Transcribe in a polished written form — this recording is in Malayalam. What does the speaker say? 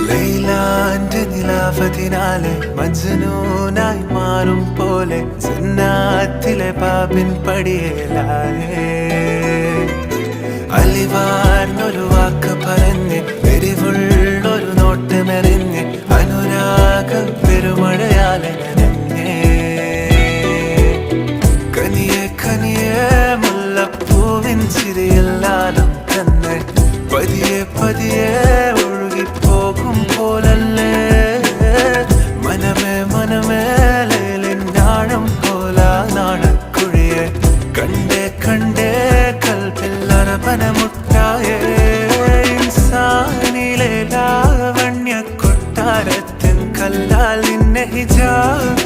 ലൈലാന്റെ നിലാവതിനാലെ മജ്നൂനായി മാറും പോലെ ജന്നാത്തിലെ ബാബിൻ പടിയേലായേ അലിവാർന്നൊരു വാക്ക് പറഞ്ഞ് എരിവുള്ളൊരു നോട്ടമെറിഞ്ഞ് അനുരാഗ പെരുമഴയാലെ നനഞ്ഞേ കനിയെ കനിയെ മുല്ലപ്പൂവിൻ ചിരിയെല്ലാലും തന്നെ പതിയെ പതിയെ ഒഴുകിപ്പോകും പോലല്ലേ മനമേ മനമേ ലേലിനാഴം പോലാ നാണക്കുഴിയെ കണ്ടേ കണ്ടേ കൽപ്പില്ലറപനമുട്ടായേ ഇൻസാനിലെ ലാവണ്യ കൊട്ടാരത്തിൻ കല്ലാൽ നിന്നെ ഹിജാബ്